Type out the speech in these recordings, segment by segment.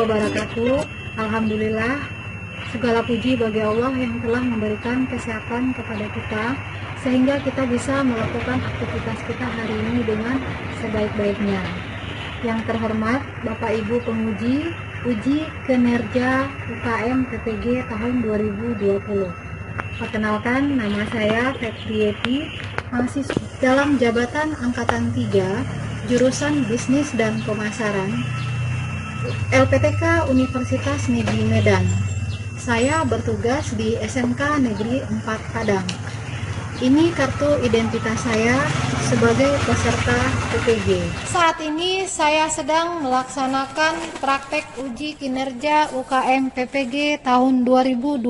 wabarakatuh. Alhamdulillah, segala puji bagi Allah yang telah memberikan kesehatan kepada kita sehingga kita bisa melakukan aktivitas kita hari ini dengan sebaik-baiknya. Yang terhormat Bapak Ibu penguji uji kinerja UKM PPG tahun 2020. Perkenalkan, nama saya Fetrieti, mahasiswa dalam jabatan Angkatan 3, jurusan Bisnis dan Pemasaran, LPTK Universitas Negeri Medan. Saya bertugas di SMK Negeri 4 Padang. Ini kartu identitas saya sebagai peserta PPG. Saat ini saya sedang melaksanakan praktek uji kinerja UKM PPG tahun 2020.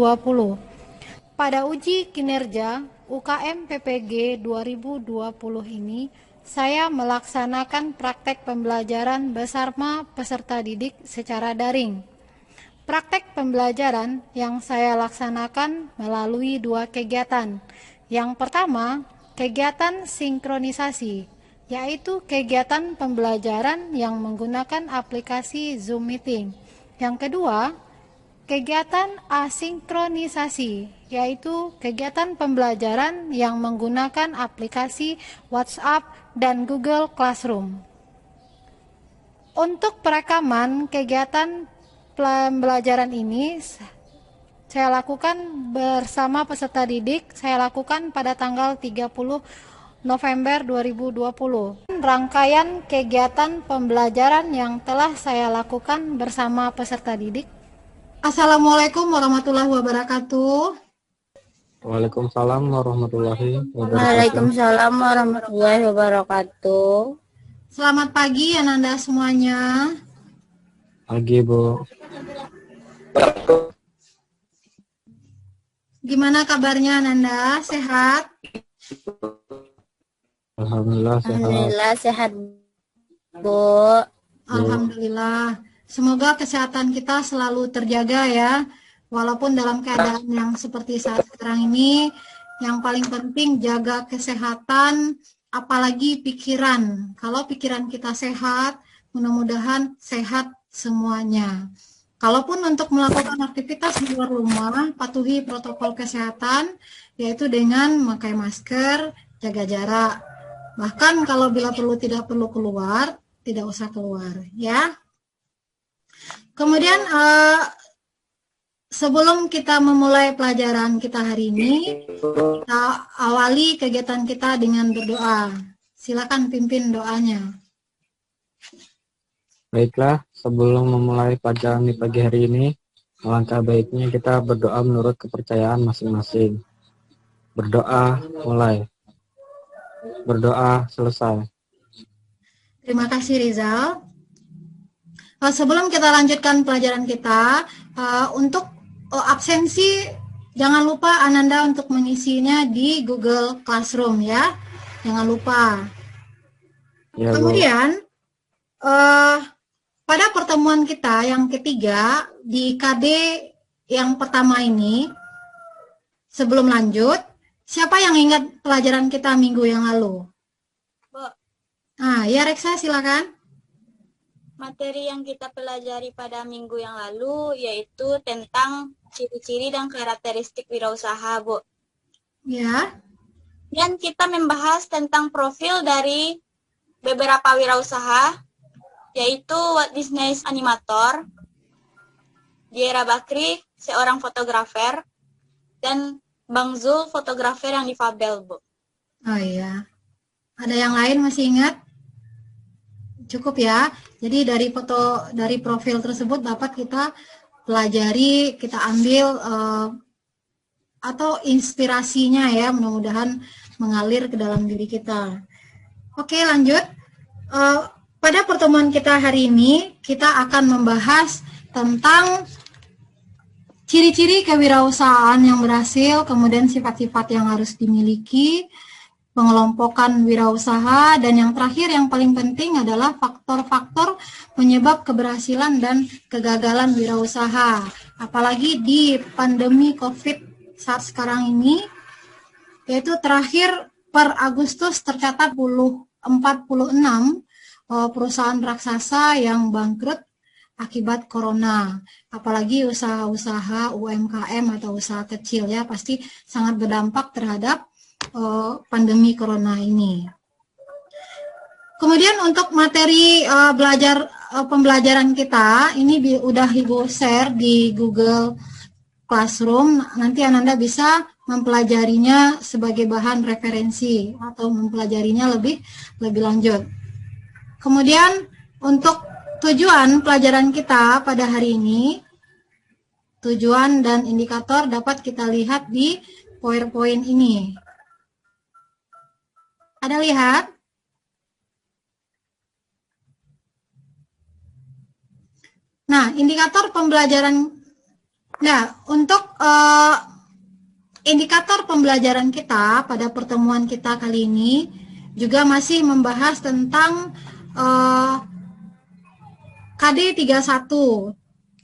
Pada uji kinerja UKM PPG 2020 ini, saya melaksanakan praktek pembelajaran bersama peserta didik secara daring. Praktek pembelajaran yang saya laksanakan melalui 2 kegiatan. Yang pertama, kegiatan sinkronisasi, yaitu kegiatan pembelajaran yang menggunakan aplikasi Zoom Meeting. Yang kedua, kegiatan asinkronisasi, yaitu kegiatan pembelajaran yang menggunakan aplikasi WhatsApp dan Google Classroom. Untuk perekaman kegiatan pembelajaran ini saya lakukan bersama peserta didik, saya lakukan pada tanggal 30 November 2020. Rangkaian kegiatan pembelajaran yang telah saya lakukan bersama peserta didik. Assalamualaikum warahmatullahi wabarakatuh. Waalaikumsalam warahmatullahi wabarakatuh. Waalaikumsalam warahmatullahi wabarakatuh. Selamat pagi Ananda semuanya. Pagi, Bu. Gimana kabarnya Ananda? Sehat? Alhamdulillah sehat. Alhamdulillah sehat, Bu. Alhamdulillah. Semoga kesehatan kita selalu terjaga ya. Walaupun dalam keadaan yang seperti saat sekarang ini, yang paling penting jaga kesehatan, apalagi pikiran. Kalau pikiran kita sehat, mudah-mudahan sehat semuanya. Kalaupun untuk melakukan aktivitas di luar rumah, patuhi protokol kesehatan, yaitu dengan memakai masker, jaga jarak. Bahkan kalau bila tidak perlu keluar, tidak usah keluar, ya. Kemudian, sebelum kita memulai pelajaran kita hari ini, kita awali kegiatan kita dengan berdoa. Silakan pimpin doanya. Baiklah, sebelum memulai pelajaran di pagi hari ini, alangkah baiknya kita berdoa menurut kepercayaan masing-masing. Berdoa mulai. Berdoa selesai. Terima kasih Rizal. Sebelum kita lanjutkan pelajaran kita, untuk absensi jangan lupa Ananda untuk mengisinya di Google Classroom ya. Jangan lupa. Ya, Kemudian pada pertemuan kita yang ketiga di KD yang pertama ini, sebelum lanjut, siapa yang ingat pelajaran kita minggu yang lalu? Bu, Ya Reksa silakan. materi yang kita pelajari pada minggu yang lalu yaitu tentang ciri-ciri dan karakteristik wirausaha, Bu. Ya. Dan kita membahas tentang profil dari beberapa wirausaha, yaitu Walt Disney animator, Diera Bakri, seorang fotografer, dan Bang Zul, fotografer yang difabel, Bu. Oh iya. Ada yang lain masih ingat? Cukup ya. Jadi dari profil tersebut dapat kita pelajari, kita ambil atau inspirasinya ya, mudah-mudahan mengalir ke dalam diri kita. Oke, lanjut. Pada pertemuan kita hari ini, kita akan membahas tentang ciri-ciri kewirausahaan yang berhasil, kemudian sifat-sifat yang harus dimiliki, pengelompokan wirausaha, dan yang terakhir yang paling penting adalah faktor-faktor penyebab keberhasilan dan kegagalan wirausaha. Apalagi di pandemi COVID saat sekarang ini, yaitu terakhir per Agustus tercatat 46 perusahaan raksasa yang bangkrut akibat corona. Apalagi usaha-usaha UMKM atau usaha kecil ya, pasti sangat berdampak terhadap pandemi corona ini. Kemudian untuk materi pembelajaran kita, ini udah Ibu share di Google Classroom. Nanti Ananda bisa mempelajarinya sebagai bahan referensi atau mempelajarinya lebih lanjut. Kemudian untuk tujuan pelajaran kita pada hari ini, tujuan dan indikator dapat kita lihat di PowerPoint ini. Ada lihat? Nah, indikator pembelajaran. Nah, untuk indikator pembelajaran kita pada pertemuan kita kali ini juga masih membahas tentang KD 31.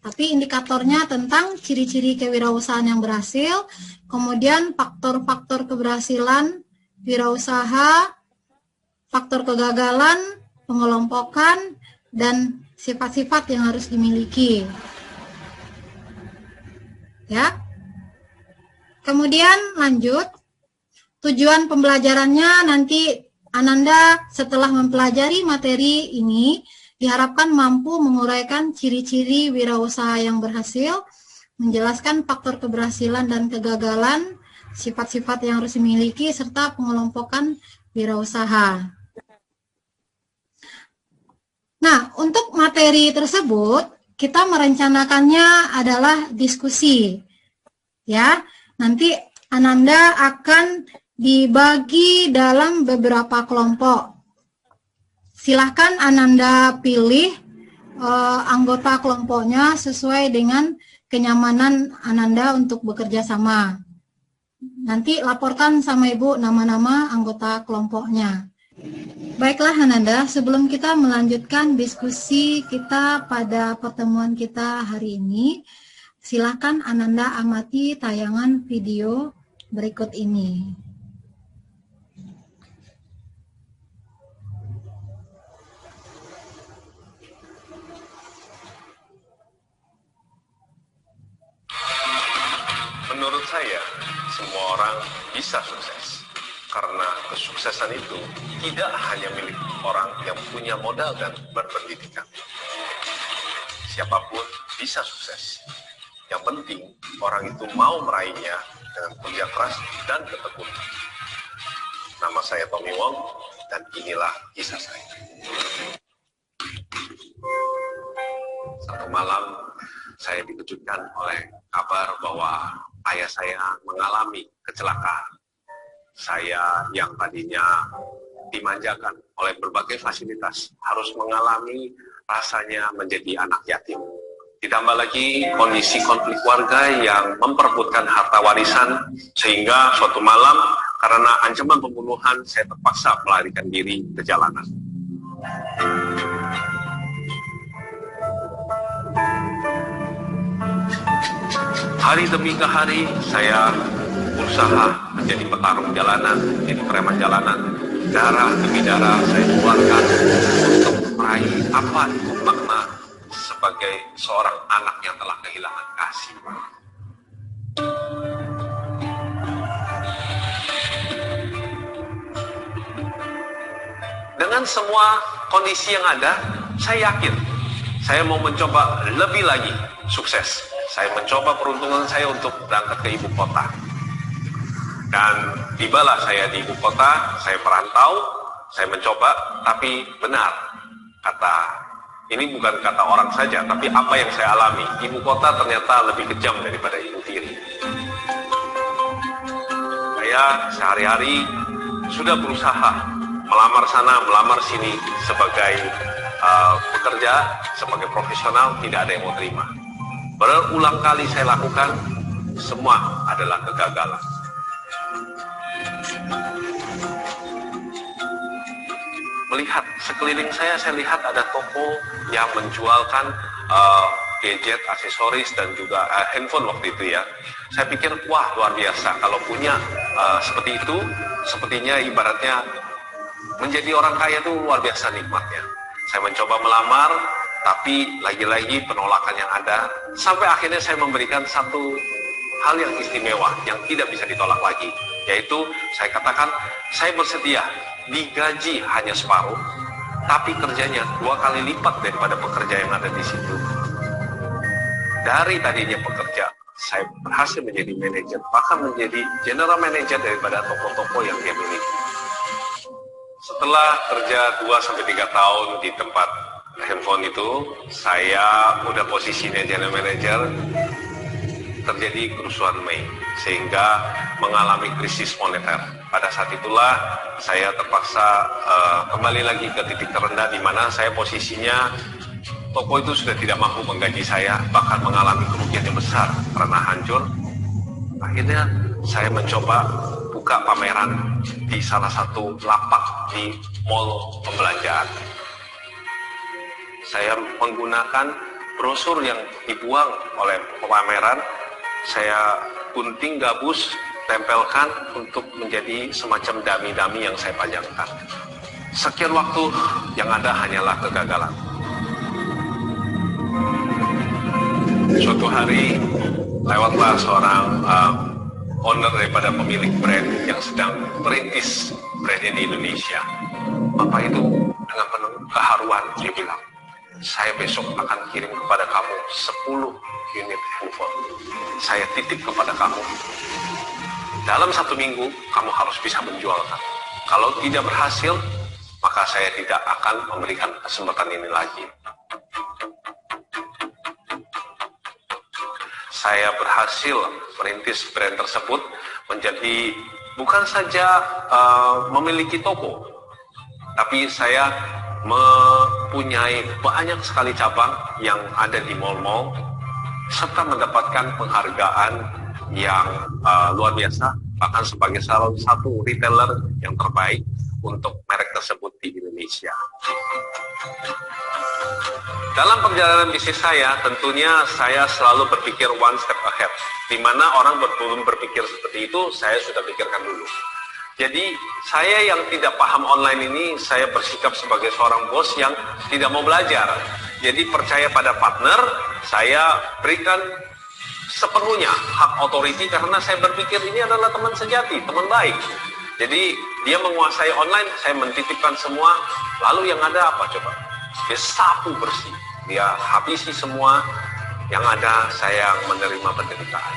Tapi indikatornya tentang ciri-ciri kewirausahaan yang berhasil, kemudian faktor-faktor keberhasilan wirausaha, faktor kegagalan, pengelompokan, dan sifat-sifat yang harus dimiliki. Ya. Kemudian lanjut, tujuan pembelajarannya nanti Ananda setelah mempelajari materi ini diharapkan mampu menguraikan ciri-ciri wirausaha yang berhasil, menjelaskan faktor keberhasilan dan kegagalan, sifat-sifat yang harus dimiliki, serta pengelompokan wirausaha. Nah, untuk materi tersebut kita merencanakannya adalah diskusi. Ya, nanti Ananda akan dibagi dalam beberapa kelompok. Silahkan Ananda pilih anggota kelompoknya sesuai dengan kenyamanan Ananda untuk bekerja sama. Nanti laporkan sama Ibu nama-nama anggota kelompoknya. Baiklah Ananda, sebelum kita melanjutkan diskusi kita pada pertemuan kita hari ini, silakan Ananda amati tayangan video berikut ini. Menurut saya, semua orang bisa sukses. Karena kesuksesan itu tidak hanya milik orang yang punya modal dan berpendidikan. Siapapun bisa sukses. Yang penting, orang itu mau meraihnya dengan kerja keras dan ketekunan. Nama saya Tommy Wong, dan inilah kisah saya. Satu malam, saya dikejutkan oleh kabar bahwa ayah saya mengalami kecelakaan. Saya yang tadinya dimanjakan oleh berbagai fasilitas harus mengalami rasanya menjadi anak yatim. Ditambah lagi kondisi konflik warga yang memperebutkan harta warisan, sehingga suatu malam karena ancaman pembunuhan saya terpaksa melarikan diri ke jalanan. Hari demi hari saya berusaha menjadi petarung jalanan, menjadi preman jalanan. Darah demi darah saya keluarkan untuk meraih apa itu makna sebagai seorang anak yang telah kehilangan kasih. Dengan semua kondisi yang ada, saya yakin saya mau mencoba lebih lagi sukses. Saya mencoba peruntungan saya untuk berangkat ke ibu kota. Dan tibalah saya di ibu kota, saya perantau, saya mencoba, tapi benar. Ini bukan kata orang saja, tapi apa yang saya alami. Ibu kota ternyata lebih kejam daripada ibu tiri. Saya sehari-hari sudah berusaha melamar sana, melamar sini sebagai pekerja, sebagai profesional, tidak ada yang mau terima. Berulang kali saya lakukan, semua adalah kegagalan. Melihat sekeliling saya lihat ada toko yang menjualkan gadget, aksesoris, dan juga handphone waktu itu ya. Saya pikir, wah luar biasa, kalau punya seperti itu, sepertinya ibaratnya menjadi orang kaya itu luar biasa nikmatnya. Saya mencoba melamar, Tapi lagi-lagi penolakan yang ada, sampai akhirnya saya memberikan satu hal yang istimewa, yang tidak bisa ditolak lagi. Yaitu saya katakan, saya bersedia digaji hanya separuh, tapi kerjanya 2 kali lipat daripada pekerja yang ada di situ. Dari tadinya pekerja, saya berhasil menjadi manajer, bahkan menjadi general manager daripada toko-toko yang dia miliki. Setelah kerja 2-3 tahun di tempat handphone itu, saya udah posisinya general manager, terjadi kerusuhan Mei, sehingga mengalami krisis moneter. Pada saat itulah saya terpaksa kembali lagi ke titik terendah, di mana saya posisinya toko itu sudah tidak mampu menggaji saya, bahkan mengalami kerugian yang besar karena hancur. Akhirnya saya mencoba buka pameran di salah satu lapak di mall pembelanjaan. Saya menggunakan brosur yang dibuang oleh pameran, saya gunting gabus, tempelkan untuk menjadi semacam dami-dami yang saya pajangkan. Sekian waktu yang ada hanyalah kegagalan. Suatu hari lewatlah seorang owner daripada pemilik brand yang sedang merintis brandnya di Indonesia. Bapak itu dengan penuh keharuan dia bilang, saya besok akan kirim kepada kamu 10 unit handphone. Saya titip kepada kamu. Dalam 1 minggu, kamu harus bisa menjualkan. Kalau tidak berhasil, maka saya tidak akan memberikan kesempatan ini lagi. Saya berhasil merintis brand tersebut menjadi bukan saja memiliki toko, tapi saya mempunyai banyak sekali cabang yang ada di mall-mall, serta mendapatkan penghargaan yang luar biasa, bahkan sebagai salah satu retailer yang terbaik untuk merek tersebut di Indonesia. Dalam perjalanan bisnis saya, tentunya saya selalu berpikir one step ahead. Di mana orang belum berpikir seperti itu, saya sudah pikirkan dulu. Jadi, saya yang tidak paham online ini, saya bersikap sebagai seorang bos yang tidak mau belajar. Jadi, percaya pada partner, saya berikan sepenuhnya hak otoriti karena saya berpikir ini adalah teman sejati, teman baik. Jadi, dia menguasai online, saya mentitipkan semua, lalu yang ada apa coba? Dia sapu bersih, dia habisi semua yang ada, saya menerima penderitaan.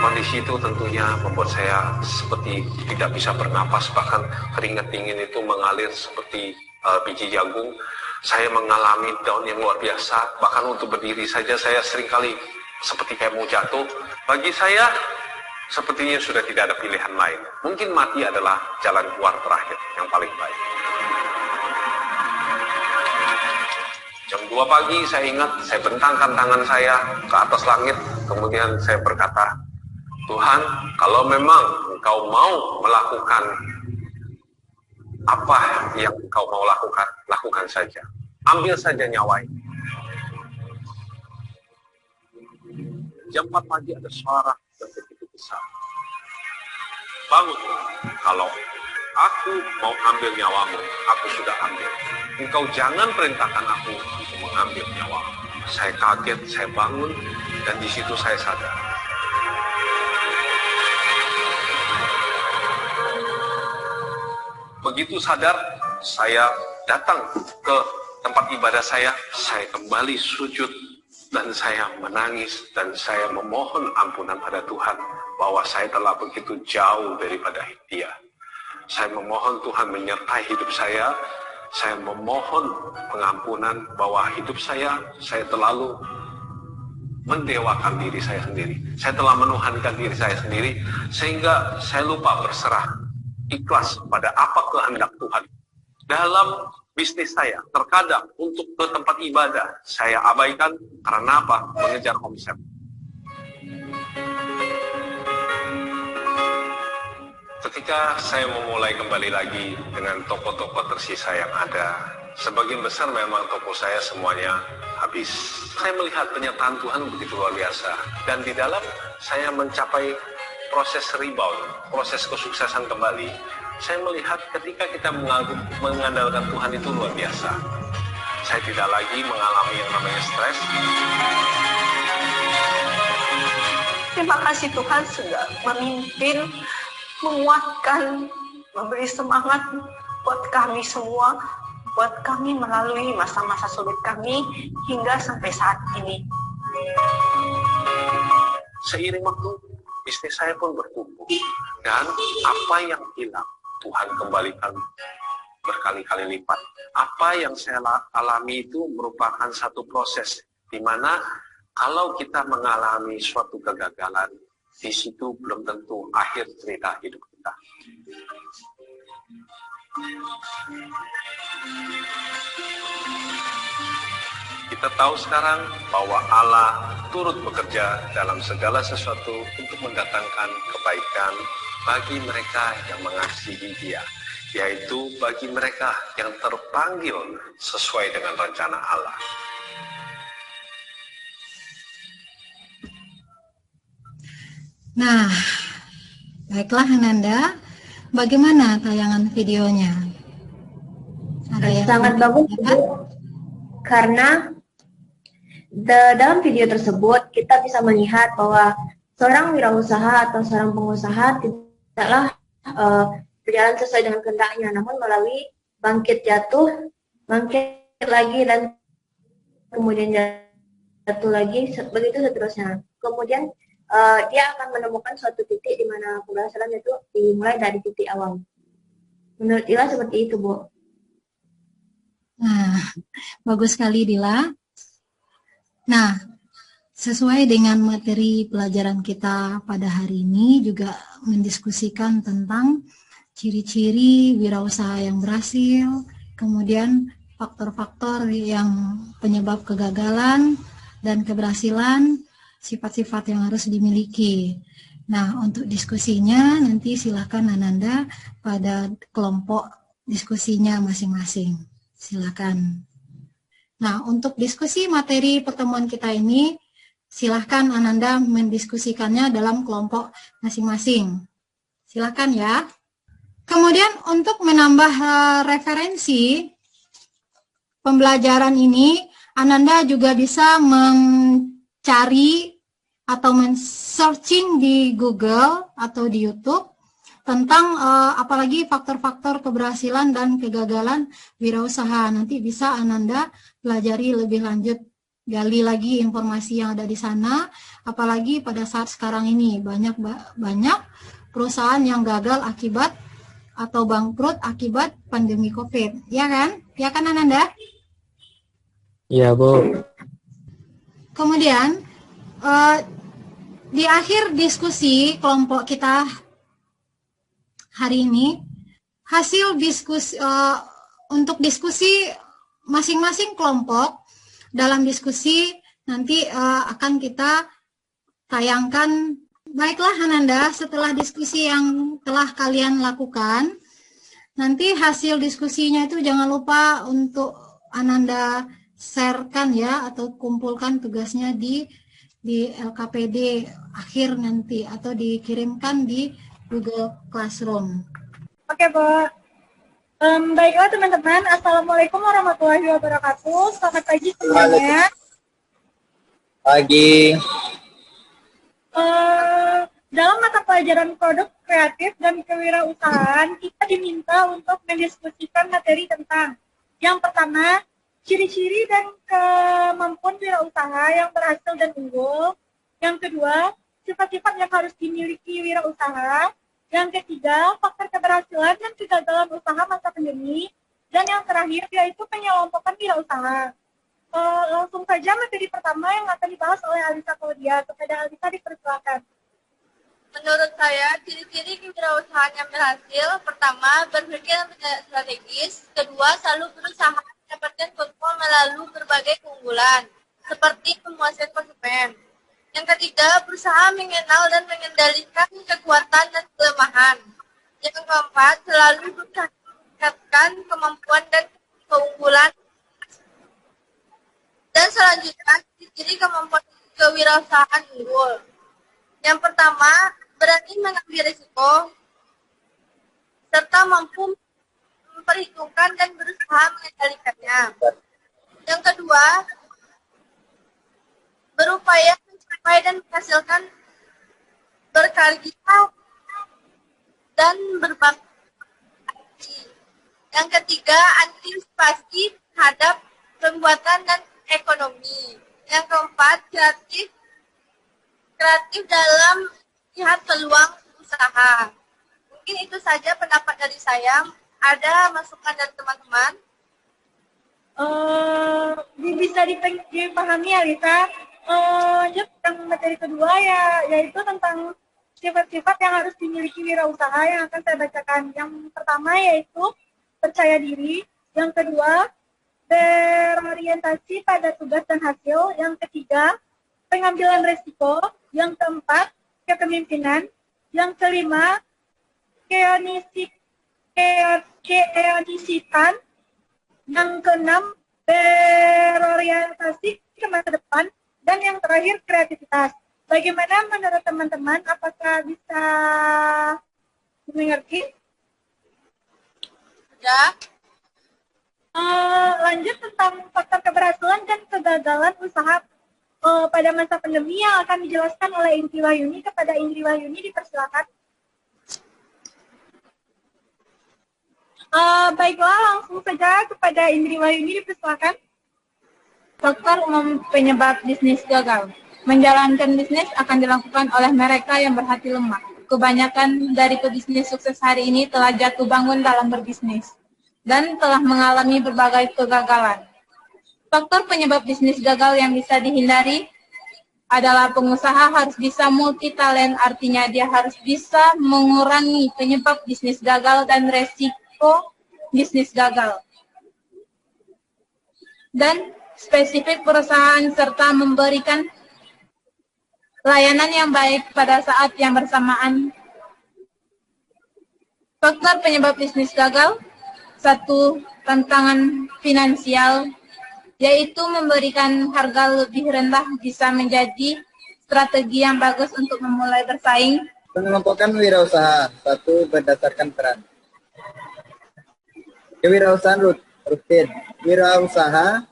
Kondisi itu tentunya membuat saya seperti tidak bisa bernapas, bahkan keringat dingin itu mengalir seperti biji jagung. Saya mengalami down yang luar biasa, bahkan untuk berdiri saja saya seringkali seperti kayak mau jatuh. Bagi saya, sepertinya sudah tidak ada pilihan lain. Mungkin mati adalah jalan keluar terakhir yang paling baik. Jam 2 pagi saya ingat, saya bentangkan tangan saya ke atas langit, kemudian saya berkata, Tuhan, kalau memang Engkau mau melakukan apa yang Engkau mau lakukan, lakukan saja. Ambil saja nyawa ini. Jam 4 pagi ada suara yang begitu besar. Bangun, kalau aku mau ambil nyawamu, aku sudah ambil. Engkau jangan perintahkan aku untuk mengambil nyawa. Saya kaget, saya bangun, dan di situ saya sadar. Begitu sadar, saya datang ke tempat ibadah saya kembali sujud, dan saya menangis, dan saya memohon ampunan pada Tuhan, bahwa saya telah begitu jauh daripada Dia. Saya memohon Tuhan menyertai hidup saya memohon pengampunan bahwa hidup saya terlalu mendewakan diri saya sendiri. Saya telah menuhankan diri saya sendiri, sehingga saya lupa berserah ikhlas pada apa kehendak Tuhan. Dalam bisnis saya, terkadang untuk ke tempat ibadah, saya abaikan karena apa? Mengejar omset. Ketika saya memulai kembali lagi dengan toko-toko tersisa yang ada, sebagian besar memang toko saya semuanya habis. Saya melihat penyertaan Tuhan begitu luar biasa. Dan di dalam saya mencapai proses rebound, proses kesuksesan kembali, saya melihat ketika kita mengandalkan Tuhan itu luar biasa. Saya tidak lagi mengalami yang namanya stres. Terima kasih Tuhan sudah memimpin, menguatkan, memberi semangat buat kami semua, buat kami melalui masa-masa sulit kami hingga sampai saat ini. Seiring waktu, istri saya pun bertumbuh. Dan apa yang hilang, Tuhan kembalikan berkali-kali lipat. Apa yang saya alami itu merupakan satu proses, di mana kalau kita mengalami suatu kegagalan, di situ belum tentu akhir cerita hidup kita. Kita tahu sekarang bahwa Allah turut bekerja dalam segala sesuatu untuk mendatangkan kebaikan bagi mereka yang mengasihi Dia, yaitu bagi mereka yang terpanggil sesuai dengan rencana Allah. Nah, baiklah Ananda, bagaimana tayangan videonya? Ada yang sangat bagus, Bu, karena dalam video tersebut kita bisa melihat bahwa seorang wirausaha atau seorang pengusaha tidaklah berjalan sesuai dengan kehendaknya, namun melalui bangkit jatuh, bangkit lagi, dan kemudian jatuh lagi, begitu seterusnya. Kemudian dia akan menemukan suatu titik di mana keberhasilan itu dimulai dari titik awal. Menurut Dila seperti itu, Bu. Nah, bagus sekali Dila. Nah, sesuai dengan materi pelajaran kita pada hari ini juga mendiskusikan tentang ciri-ciri wirausaha yang berhasil, kemudian faktor-faktor yang penyebab kegagalan dan keberhasilan, sifat-sifat yang harus dimiliki. Nah, untuk diskusinya nanti silakan Ananda pada kelompok diskusinya masing-masing. Silakan. Nah, untuk diskusi materi pertemuan kita ini, silakan Ananda mendiskusikannya dalam kelompok masing-masing. Silakan ya. Kemudian untuk menambah referensi pembelajaran ini, Ananda juga bisa mencari atau men-searching di Google atau di YouTube tentang apalagi faktor-faktor keberhasilan dan kegagalan wirausaha. Nanti bisa Ananda pelajari lebih lanjut, gali lagi informasi yang ada di sana. Apalagi pada saat sekarang ini banyak perusahaan yang gagal akibat atau bangkrut akibat pandemi COVID, ya kan? Ya kan Ananda? Iya, Bu. Kemudian di akhir diskusi kelompok kita hari ini, hasil diskusi untuk diskusi masing-masing kelompok dalam diskusi nanti akan kita tayangkan. Baiklah Ananda, setelah diskusi yang telah kalian lakukan, nanti hasil diskusinya itu jangan lupa untuk Ananda sharekan ya, atau kumpulkan tugasnya di LKPD akhir nanti, atau dikirimkan di Google Classroom. Oke, Bu. Baiklah teman-teman, Assalamualaikum warahmatullahi wabarakatuh. Selamat pagi semuanya. Pagi. Dalam mata pelajaran produk kreatif dan kewirausahaan, kita diminta untuk mendiskusikan materi tentang yang pertama, ciri-ciri dan kemampuan wirausaha yang berhasil dan unggul. Yang kedua, sifat-sifat yang harus dimiliki wirausaha. Yang ketiga, faktor keberhasilan dan kegagalan usaha masa pandemi. Dan yang terakhir, yaitu penyelompokan wirausaha. Langsung saja materi pertama yang akan dibahas oleh Alisa Claudia. Kepada Alisa dipersilakan. Menurut saya, ciri-ciri kewirausahaan yang berhasil, pertama, berpikir strategis, kedua, selalu berusaha mendapatkan keuntungan melalui berbagai keunggulan, seperti pemuasan konsumen. Yang ketiga, berusaha mengenal dan mengendalikan kekuatan dan kelemahan. Yang keempat, selalu berusaha meningkatkan kemampuan dan keunggulan. Dan selanjutnya, ciri kemampuan kewirausahaan unggul. Yang pertama, berani mengambil risiko, serta mampu memperhitungkan dan berusaha mengendalikannya. Yang kedua, berupaya mencapai dan menghasilkan berkarya dan berbakti. Yang ketiga, antisipasi terhadap pembuatan dan ekonomi. Yang keempat, kreatif dalam melihat peluang usaha. Mungkin itu saja pendapat dari saya. Ada masukan dari teman-teman? Bisa dipahami ya, Lisa. Lanjut tentang materi kedua yaitu tentang sifat-sifat yang harus dimiliki wirausaha yang akan saya bacakan. Yang pertama yaitu percaya diri. Yang kedua, berorientasi pada tugas dan hasil. Yang ketiga, pengambilan resiko. Yang keempat, kepemimpinan. Yang kelima, keonisitan. Yang keenam, berorientasi ke masa depan. Dan yang terakhir, kreativitas. Bagaimana menurut teman-teman? Apakah bisa mengerti? Ya. Lanjut tentang faktor keberhasilan dan kegagalan usaha pada masa pandemi yang akan dijelaskan oleh Indri Wahyuni. Kepada Indri Wahyuni dipersilakan. Baiklah, langsung saja kepada Indri Wahyuni dipersilakan. Faktor umum penyebab bisnis gagal. Menjalankan bisnis akan dilakukan oleh mereka yang berhati lemah. Kebanyakan dari pebisnis sukses hari ini telah jatuh bangun dalam berbisnis dan telah mengalami berbagai kegagalan. Faktor penyebab bisnis gagal yang bisa dihindari adalah pengusaha harus bisa multi-talent, artinya dia harus bisa mengurangi penyebab bisnis gagal dan resiko bisnis gagal. Dan spesifik perusahaan serta memberikan layanan yang baik pada saat yang bersamaan. Faktor penyebab bisnis gagal, satu, tantangan finansial, yaitu memberikan harga lebih rendah bisa menjadi strategi yang bagus untuk memulai bersaing. Mengelompokkan wirausaha, satu, berdasarkan peran. Kewirausahaan rutin. Wirausaha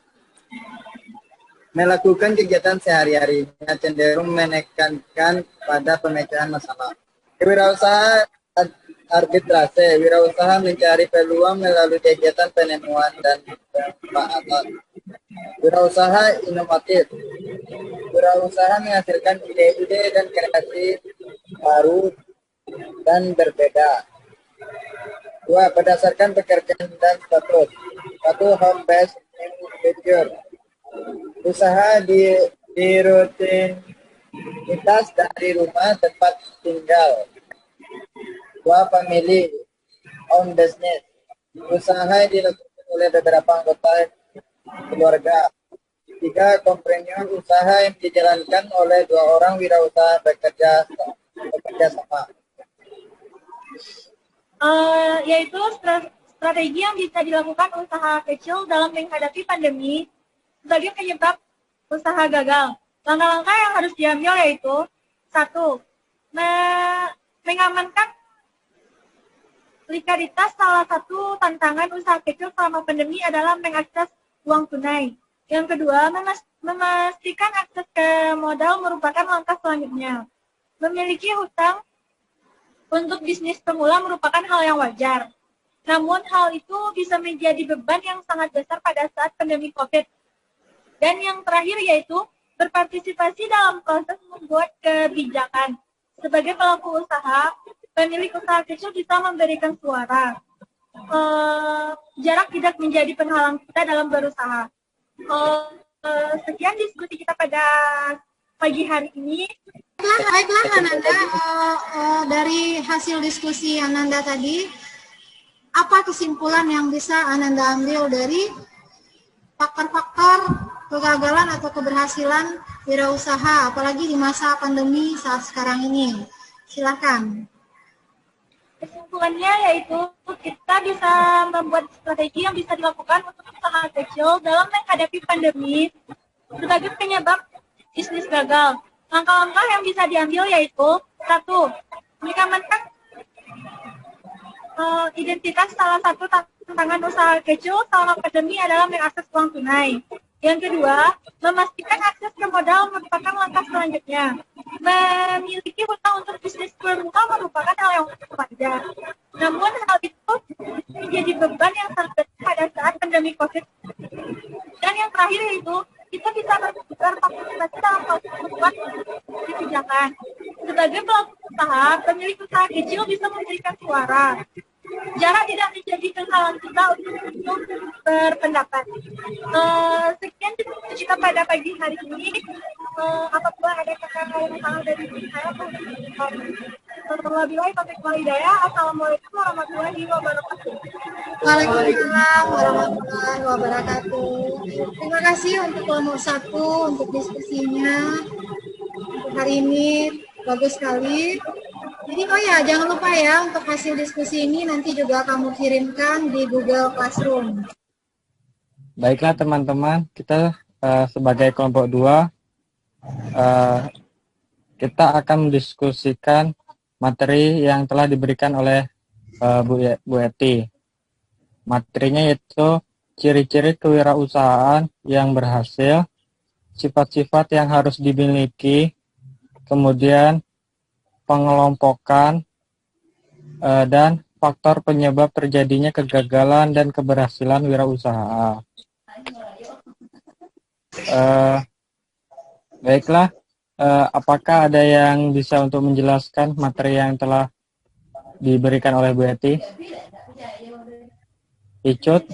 melakukan kegiatan sehari-hari yang cenderung menekankan pada pemecahan masalah. Kewirausahaan arbitrase. Wirausaha mencari peluang melalui kegiatan penemuan dan pemanfaatan. Wirausaha inovatif. Wirausaha menghasilkan ide-ide dan kreasi baru dan berbeda. Dua, berdasarkan pekerjaan dan status. Satu, home based individual. Usaha di rutinitas dari rumah tempat tinggal. Dua, family owned business. Usaha yang dilakukan oleh beberapa anggota keluarga. Tiga, companion usaha yang dijalankan oleh dua orang wirausaha bekerja sama. Yaitu strategi yang bisa dilakukan usaha kecil dalam menghadapi pandemi sebagai penyebab usaha gagal. Langkah-langkah yang harus diambil yaitu satu, mengamankan likuiditas. Salah satu tantangan usaha kecil selama pandemi adalah mengakses uang tunai. Yang kedua, memastikan akses ke modal merupakan langkah selanjutnya. Memiliki hutang untuk bisnis pemula merupakan hal yang wajar. Namun hal itu bisa menjadi beban yang sangat besar pada saat pandemi COVID. Dan yang terakhir yaitu berpartisipasi dalam proses membuat kebijakan. Sebagai pelaku usaha, pemilik usaha kecil bisa memberikan suara. Jarak tidak menjadi penghalang kita dalam berusaha. Sekian diskusi kita pada pagi hari ini. Baiklah Ananda, dari hasil diskusi Ananda tadi, apa kesimpulan yang bisa Ananda ambil dari faktor-faktor kegagalan atau keberhasilan wirausaha, apalagi di masa pandemi saat sekarang ini? Silakan. Kesimpulannya yaitu kita bisa membuat strategi yang bisa dilakukan untuk usaha kecil dalam menghadapi pandemi sebagai penyebab bisnis gagal. Langkah-langkah yang bisa diambil yaitu satu, mengamankan identitas. Salah satu tantangan usaha kecil selama pandemi adalah mengakses uang tunai. Yang kedua, memastikan akses ke modal merupakan langkah selanjutnya. Memiliki hutang untuk bisnis bermula merupakan hal yang wajar. Namun hal itu menjadi beban yang sangat besar pada saat pandemi COVID. Dan yang terakhir yaitu, kita bisa berpartisipasi dalam proses membuat kebijakan. Sebagai pelaku usaha, pemilik usaha kecil bisa memberikan suara. Jarak tidak menjadi penghalang kita untuk berpendapat. Sekian diskusi kita pada pagi hari ini. Apabila ada kata-kata yang salah dari saya, wabillahi taufiq wal hidayah. Assalamualaikum warahmatullahi wabarakatuh. Waalaikumsalam warahmatullahi wabarakatuh. Terima kasih untuk kelompok 1 untuk diskusinya. Untuk hari ini bagus sekali. Jadi jangan lupa ya untuk hasil diskusi ini nanti juga kamu kirimkan di Google Classroom. Baiklah teman-teman, kita sebagai kelompok 2 kita akan mendiskusikan materi yang telah diberikan oleh Bu Eti. Materinya yaitu ciri-ciri kewirausahaan yang berhasil, sifat-sifat yang harus dimiliki, kemudian pengelompokan, dan faktor penyebab terjadinya kegagalan dan keberhasilan wirausaha. Baiklah, apakah ada yang bisa untuk menjelaskan materi yang telah diberikan oleh Bu Eti? Icut,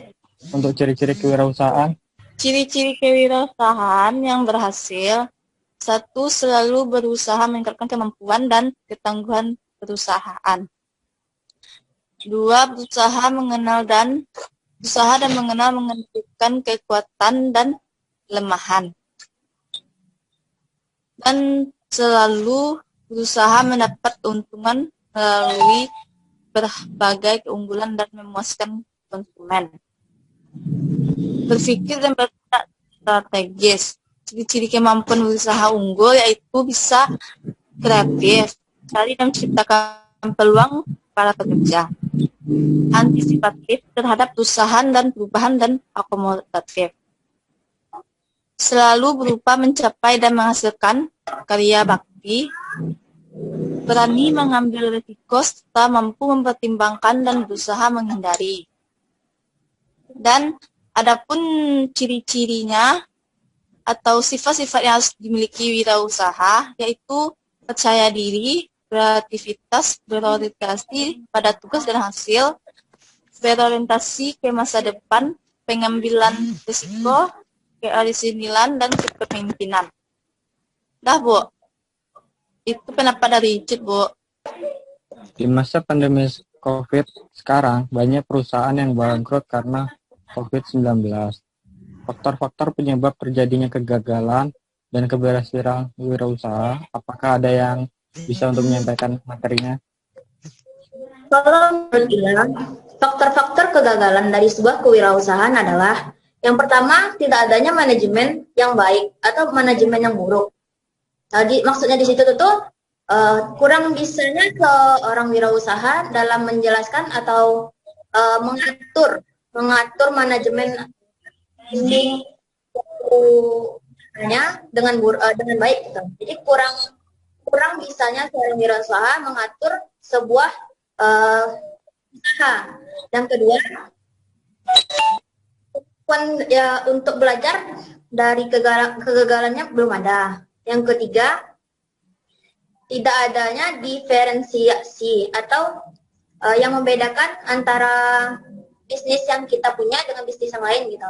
untuk ciri-ciri kewirausahaan. Ciri-ciri kewirausahaan yang berhasil: 1. Selalu berusaha meningkatkan kemampuan dan ketangguhan perusahaan. 2. Berusaha dan mengenalkan kekuatan dan kelemahan. Dan selalu berusaha mendapat keuntungan melalui berbagai keunggulan dan memuaskan konsumen. Berpikir dan bertindak strategis. Ciri-ciri kemampuan berusaha unggul yaitu bisa kreatif, cari dan menciptakan peluang para pekerja, antisipatif terhadap perusahaan dan perubahan, dan akomodatif. Selalu berupa mencapai dan menghasilkan karya bakti, berani mengambil risiko serta mampu mempertimbangkan dan berusaha menghindari. Dan adapun ciri-cirinya atau sifat-sifat yang harus dimiliki wirausaha yaitu percaya diri, kreativitas, berorientasi pada tugas dan hasil, berorientasi ke masa depan, pengambilan risiko, kearifan dan kepemimpinan. Dah, Bu. Itu pendapat dari Icit, Bu. Di masa pandemi COVID sekarang, banyak perusahaan yang bangkrut karena COVID-19. Faktor-faktor penyebab terjadinya kegagalan dan keberhasilan wirausaha, apakah ada yang bisa untuk menyampaikan materinya? Kalau menurut Ila, faktor-faktor kegagalan dari sebuah kewirausahaan adalah yang pertama, tidak adanya manajemen yang baik atau manajemen yang buruk. Tadi maksudnya di situ tuh kurang bisanya seorang wirausaha dalam menjelaskan atau mengatur manajemen ini dengan baik gitu. Jadi kurang bisanya seorang wirausaha mengatur sebuah usaha. Yang kedua, untuk belajar dari kegagalannya belum ada. Yang ketiga, tidak adanya diferensiasi atau yang membedakan antara bisnis yang kita punya dengan bisnis yang lain gitu.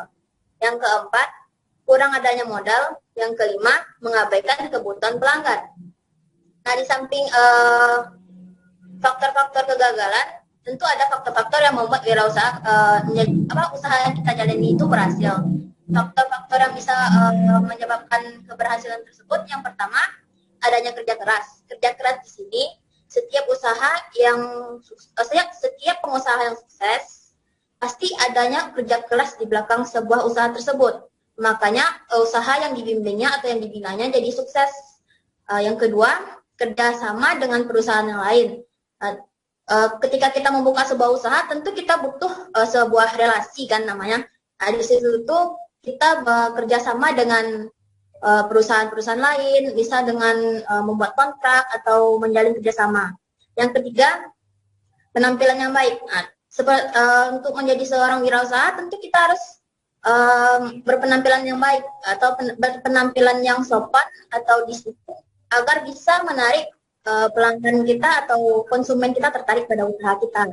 Yang keempat, kurang adanya modal. Yang kelima, mengabaikan kebutuhan pelanggan. Nah, di samping faktor-faktor kegagalan, tentu ada faktor-faktor yang membuat wirausaha usaha yang kita jalani itu berhasil. Faktor-faktor yang bisa menyebabkan keberhasilan tersebut, yang pertama, adanya kerja keras. Kerja keras di sini, setiap pengusaha yang sukses pasti adanya kerja keras di belakang sebuah usaha tersebut. Makanya usaha yang dibimbingnya atau yang dibinanya jadi sukses. Yang kedua, kerjasama dengan perusahaan yang lain. Ketika kita membuka sebuah usaha, tentu kita butuh sebuah relasi kan namanya. Di situ tuh kita bekerja sama dengan perusahaan-perusahaan lain, bisa dengan membuat kontrak atau menjalin kerjasama. Yang ketiga, penampilan yang baik. Nah, untuk menjadi seorang wirausaha tentu kita harus berpenampilan yang baik atau berpenampilan yang sopan atau disiplin agar bisa menarik pelanggan kita atau konsumen kita tertarik pada usaha kita.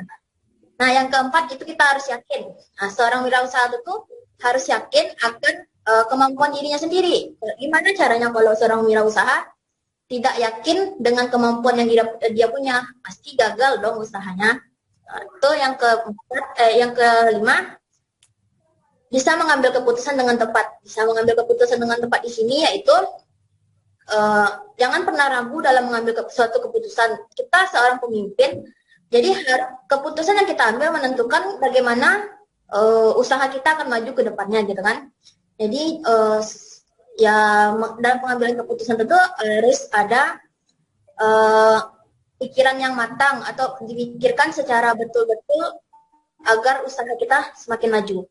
Nah, yang keempat itu kita harus yakin. Nah, seorang wirausaha itu harus yakin akan kemampuan dirinya sendiri. Gimana caranya kalau seorang wirausaha tidak yakin dengan kemampuan yang dia punya? Pasti gagal dong usahanya. Itu yang keempat. Yang kelima, bisa mengambil keputusan dengan tepat. Bisa mengambil keputusan dengan tepat di sini yaitu jangan pernah ragu dalam mengambil suatu keputusan. Kita seorang pemimpin, jadi keputusan yang kita ambil menentukan bagaimana usaha kita akan maju ke depannya, gitu kan. Jadi ya dalam pengambilan keputusan tentu harus ada pikiran yang matang atau dipikirkan secara betul-betul agar usaha kita semakin maju.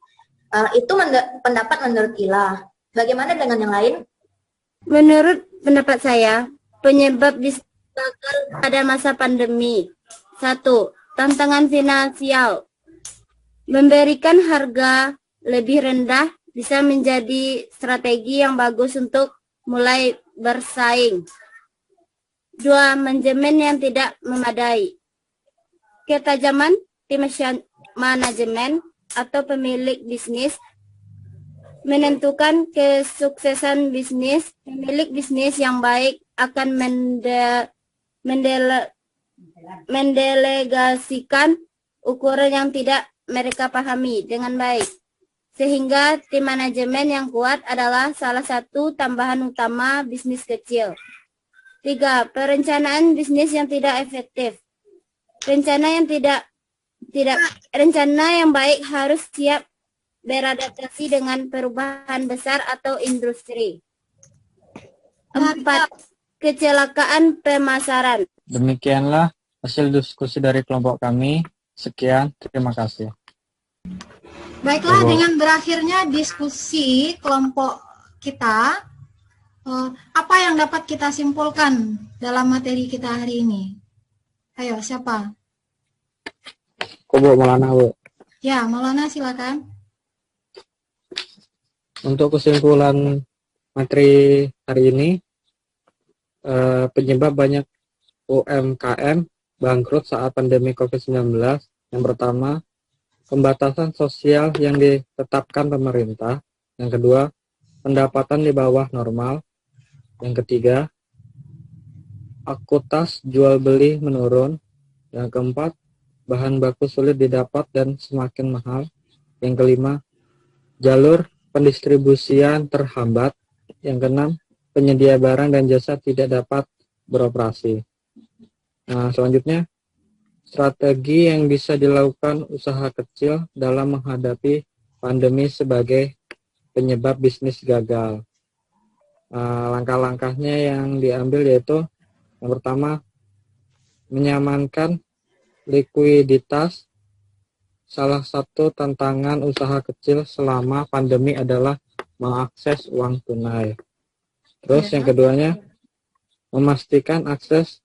Itu pendapat menurut Ila. Bagaimana dengan yang lain? Menurut pendapat saya, penyebab bisnis gagal pada masa pandemi. 1. Tantangan finansial. Memberikan harga lebih rendah bisa menjadi strategi yang bagus untuk mulai bersaing. 2. Manajemen yang tidak memadai. Ketajaman tim manajemen atau pemilik bisnis menentukan kesuksesan bisnis. Pemilik bisnis yang baik akan mendelegasikan ukuran yang tidak mereka pahami dengan baik. Sehingga tim manajemen yang kuat adalah salah satu tambahan utama bisnis kecil. 3. Perencanaan bisnis yang tidak efektif. Rencana yang baik harus siap beradaptasi dengan perubahan besar atau industri. 4. Kecelakaan pemasaran. Demikianlah hasil diskusi dari kelompok kami. Sekian, terima kasih. Baiklah, dengan berakhirnya diskusi kelompok kita, apa yang dapat kita simpulkan dalam materi kita hari ini? Ayo, siapa? Bu Maulana, Bu. Ya, Maulana silakan. Untuk kesimpulan materi hari ini, penyebab banyak UMKM bangkrut saat pandemi COVID-19. Yang pertama, pembatasan sosial yang ditetapkan pemerintah. Yang kedua, pendapatan di bawah normal. Yang ketiga, akutas jual beli menurun. Yang keempat, bahan baku sulit didapat dan semakin mahal. Yang kelima, jalur pendistribusian terhambat. Yang keenam, penyedia barang dan jasa tidak dapat beroperasi. Nah, selanjutnya, strategi yang bisa dilakukan usaha kecil dalam menghadapi pandemi sebagai penyebab bisnis gagal. Langkah-langkahnya yang diambil yaitu yang pertama, menyamankan likuiditas. Salah satu tantangan usaha kecil selama pandemi adalah mengakses uang tunai. Terus yang keduanya, memastikan akses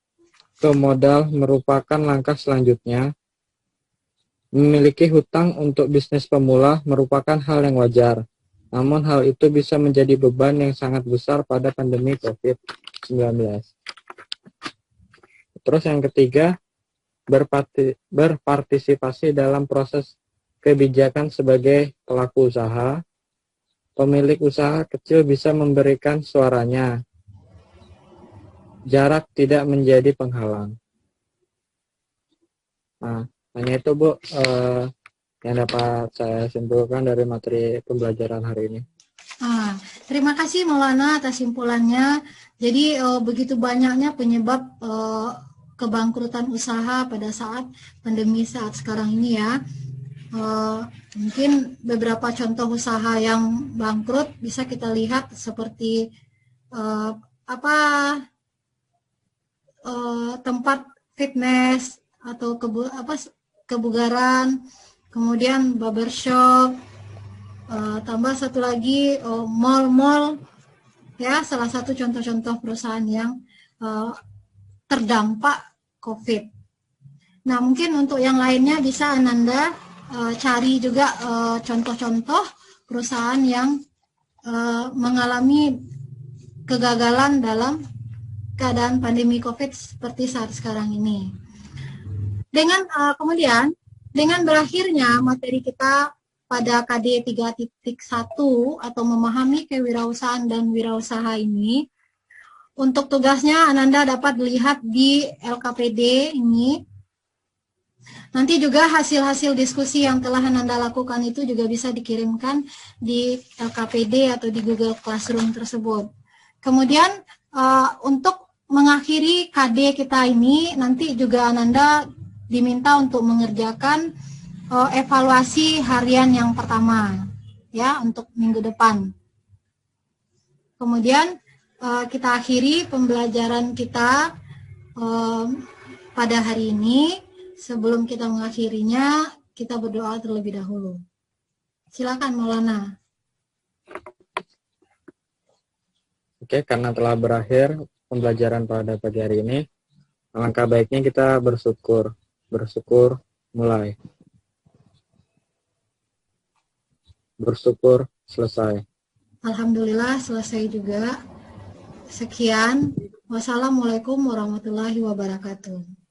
ke modal merupakan langkah selanjutnya. Memiliki hutang untuk bisnis pemula merupakan hal yang wajar. Namun hal itu bisa menjadi beban yang sangat besar pada pandemi COVID-19. Terus yang ketiga, berpartisipasi dalam proses kebijakan sebagai pelaku usaha. Pemilik usaha kecil bisa memberikan suaranya. Jarak tidak menjadi penghalang. Nah, hanya itu Bu yang dapat saya simpulkan dari materi pembelajaran hari ini. Terima kasih Maulana atas simpulannya. Jadi begitu banyaknya penyebab kebangkrutan usaha pada saat pandemi saat sekarang ini ya. Mungkin beberapa contoh usaha yang bangkrut bisa kita lihat seperti tempat fitness atau kebugaran, kemudian barbershop, Tambah satu lagi mall-mall, ya, salah satu contoh-contoh perusahaan yang terdampak COVID. Nah, mungkin untuk yang lainnya bisa Ananda cari juga contoh-contoh perusahaan yang mengalami kegagalan dalam keadaan pandemi COVID seperti saat sekarang ini. Dengan kemudian dengan berakhirnya materi kita pada KD 3.1 atau memahami kewirausahaan dan wirausaha ini, untuk tugasnya Ananda dapat lihat di LKPD ini. Nanti juga hasil-hasil diskusi yang telah Ananda lakukan itu juga bisa dikirimkan di LKPD atau di Google Classroom tersebut. Kemudian untuk mengakhiri KD kita ini, nanti juga Ananda diminta untuk mengerjakan evaluasi harian yang pertama, ya, untuk minggu depan. Kemudian kita akhiri pembelajaran kita pada hari ini. Sebelum kita mengakhirinya, kita berdoa terlebih dahulu. Silakan Maulana. Oke, karena telah berakhir pembelajaran pada pagi hari ini, alangkah baiknya kita bersyukur. Bersyukur mulai. Bersyukur selesai. Alhamdulillah selesai juga. Sekian. Wassalamualaikum warahmatullahi wabarakatuh.